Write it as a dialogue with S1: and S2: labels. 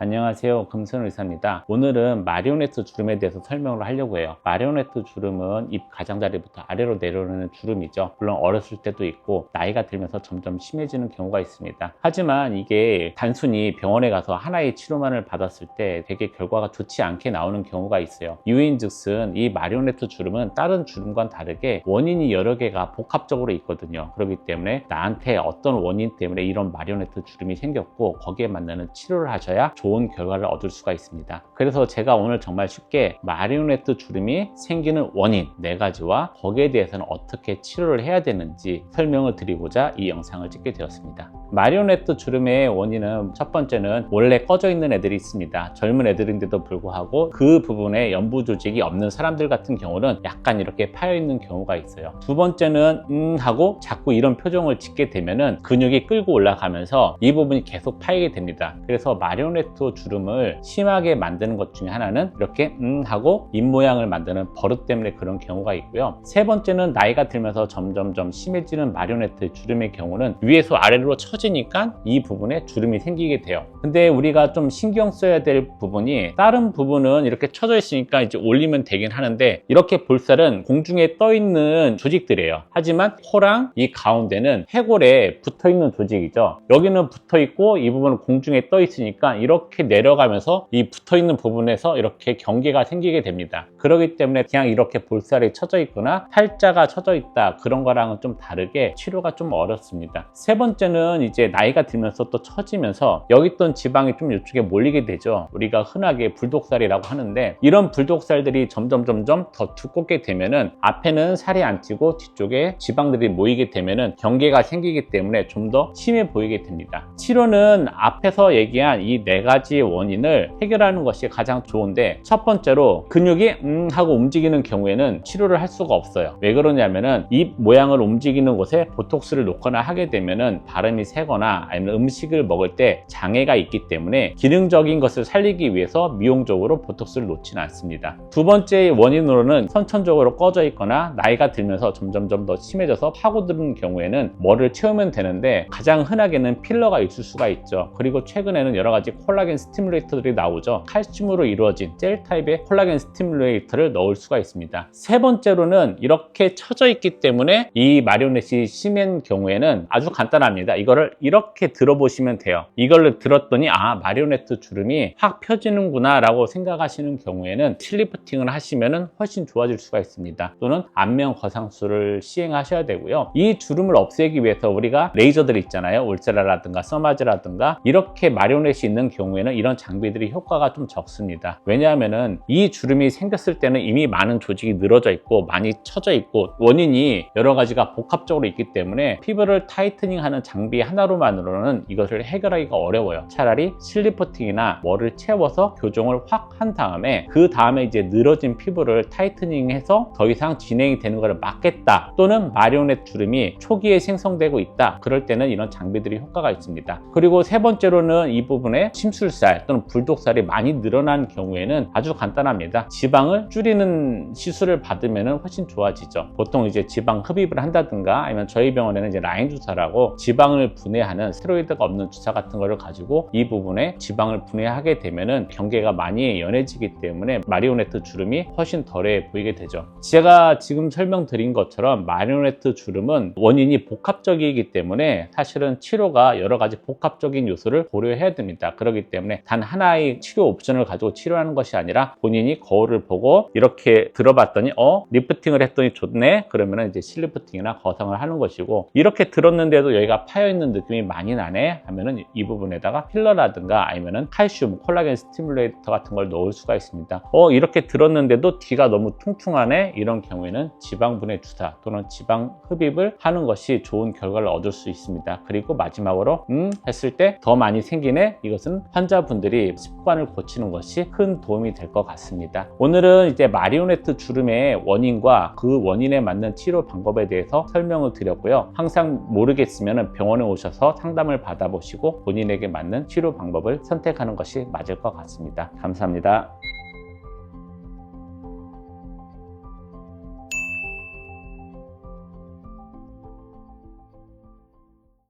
S1: 안녕하세요, 금선 의사입니다. 오늘은 마리오네트 주름에 대해서 설명을 하려고 해요. 마리오네트 주름은 입 가장자리부터 아래로 내려오는 주름이죠. 물론 어렸을 때도 있고 나이가 들면서 점점 심해지는 경우가 있습니다. 하지만 이게 단순히 병원에 가서 하나의 치료만을 받았을 때 되게 결과가 좋지 않게 나오는 경우가 있어요. 이유인즉슨 이 마리오네트 주름은 다른 주름과는 다르게 원인이 여러 개가 복합적으로 있거든요. 그렇기 때문에 나한테 어떤 원인 때문에 이런 마리오네트 주름이 생겼고 거기에 맞는 치료를 하셔야 좋은 결과를 얻을 수가 있습니다. 그래서 제가 오늘 정말 쉽게 마리오네트 주름이 생기는 원인 4가지와 거기에 대해서는 어떻게 치료를 해야 되는지 설명을 드리고자 이 영상을 찍게 되었습니다. 마리오네트 주름의 원인은 첫 번째는 원래 꺼져 있는 애들이 있습니다. 젊은 애들인데도 불구하고 그 부분에 연부 조직이 없는 사람들 같은 경우는 약간 이렇게 파여 있는 경우가 있어요. 두 번째는 하고 자꾸 이런 표정을 짓게 되면은 근육이 끌고 올라가면서 이 부분이 계속 파이게 됩니다. 그래서 마리오네트 주름을 심하게 만드는 것 중에 하나는 이렇게 하고 입 모양을 만드는 버릇 때문에 그런 경우가 있고요. 세 번째는 나이가 들면서 점점점 심해지는 마리오네트 주름의 경우는 위에서 아래로 처지니까 이 부분에 주름이 생기게 돼요. 근데 우리가 좀 신경 써야 될 부분이 다른 부분은 이렇게 처져 있으니까 이제 올리면 되긴 하는데 이렇게 볼살은 공중에 떠 있는 조직들이에요. 하지만 코랑 이 가운데는 해골에 붙어 있는 조직이죠. 여기는 붙어 있고 이 부분은 공중에 떠 있으니까 이렇게 내려가면서 이 붙어 있는 부분에서 이렇게 경계가 생기게 됩니다. 그렇기 때문에 그냥 이렇게 볼살이 처져 있거나 팔자가 처져 있다 그런 거랑은 좀 다르게 치료가 좀 어렵습니다. 세 번째는 이제 나이가 들면서 또 처지면서 여기 있던 지방이 좀 이쪽에 몰리게 되죠. 우리가 흔하게 불독살이라고 하는데 이런 불독살들이 점점 더 두껍게 되면은 앞에는 살이 안 찌고 뒤쪽에 지방들이 모이게 되면은 경계가 생기기 때문에 좀 더 심해 보이게 됩니다. 치료는 앞에서 얘기한 이 4가지 원인을 해결하는 것이 가장 좋은데 첫 번째로 근육이 하고 움직이는 경우에는 치료를 할 수가 없어요. 왜 그러냐면은 입 모양을 움직이는 곳에 보톡스를 놓거나 하게 되면은 발음이 새거나 아니면 음식을 먹을 때 장애가 있기 때문에 기능적인 것을 살리기 위해서 미용적으로 보톡스를 놓지는 않습니다. 두 번째 원인으로는 선천적으로 꺼져 있거나 나이가 들면서 점점 더 심해져서 파고드는 경우에는 뭐를 채우면 되는데 가장 흔하게는 필러가 있을 수가 있죠. 그리고 최근에는 여러 가지 콜라겐 스티뮬레이터들이 나오죠. 칼슘으로 이루어진 젤 타입의 콜라겐 스티뮬레이터를 넣을 수가 있습니다. 세 번째로는 이렇게 처져 있기 때문에 이 마리오넷이 심한 경우에는 아주 간단합니다. 이거를 이렇게 들어보시면 돼요. 이걸 들었더니 마리오네트 주름이 확 펴지는구나 라고 생각하시는 경우에는 슬리프팅을 하시면 훨씬 좋아질 수가 있습니다. 또는 안면 거상술을 시행하셔야 되고요. 이 주름을 없애기 위해서 우리가 레이저들 있잖아요. 울세라라든가 서마즈라든가 이렇게 마리오넷이 있는 경우에는 이런 장비들이 효과가 좀 적습니다. 왜냐하면은 이 주름이 생겼을 때는 이미 많은 조직이 늘어져 있고 많이 처져 있고 원인이 여러 가지가 복합적으로 있기 때문에 피부를 타이트닝하는 장비 하나로만으로는 이것을 해결하기가 어려워요. 차라리 슬리퍼팅이나 뭐를 채워서 교정을 확 한 다음에 그 다음에 이제 늘어진 피부를 타이트닝해서 더 이상 진행이 되는 것을 막겠다 또는 마리오넷 주름이 초기에 생성되고 있다 그럴 때는 이런 장비들이 효과가 있습니다. 그리고 세 번째로는 이 부분에 침술살 또는 불독살이 많이 늘어난 경우에는 아주 간단합니다. 지방을 줄이는 시술을 받으면 훨씬 좋아지죠. 보통 이제 지방 흡입을 한다든가 아니면 저희 병원에는 이제 라인 주사라고 지방을 분해하는 스테로이드가 없는 주사 같은 거를 가지고 이 부분에 지방을 분해하게 되면은 경계가 많이 연해지기 때문에 마리오네트 주름이 훨씬 덜해 보이게 되죠. 제가 지금 설명드린 것처럼 마리오네트 주름은 원인이 복합적이기 때문에 사실은 치료가 여러 가지 복합적인 요소를 고려해야 됩니다. 그렇기 때문에 단 하나의 치료 옵션을 가지고 치료하는 것이 아니라 본인이 거울을 보고 이렇게 들어봤더니 리프팅을 했더니 좋네 그러면 이제 실리프팅이나 거상을 하는 것이고 이렇게 들었는데도 여기가 파여있는 느낌이 많이 나네 하면은 이 부분에다가 필러라든가 아니면은 칼슘 콜라겐 스티뮬레이터 같은 걸 넣을 수가 있습니다. 이렇게 들었는데도 뒤가 너무 퉁퉁하네 이런 경우에는 지방분해 주사 또는 지방 흡입을 하는 것이 좋은 결과를 얻을 수 있습니다. 그리고 마지막으로 했을 때 더 많이 생기네 이것은 환자분들이 습관을 고치는 것이 큰 도움이 될 것 같습니다. 오늘은 이제 마리오네트 주름의 원인과 그 원인에 맞는 치료 방법에 대해서 설명을 드렸고요. 항상 모르겠으면 병원에 오셔서 상담을 받아보시고 본인에게 맞는 치료 방법을 선택하는 것이 맞을 것 같습니다. 감사합니다.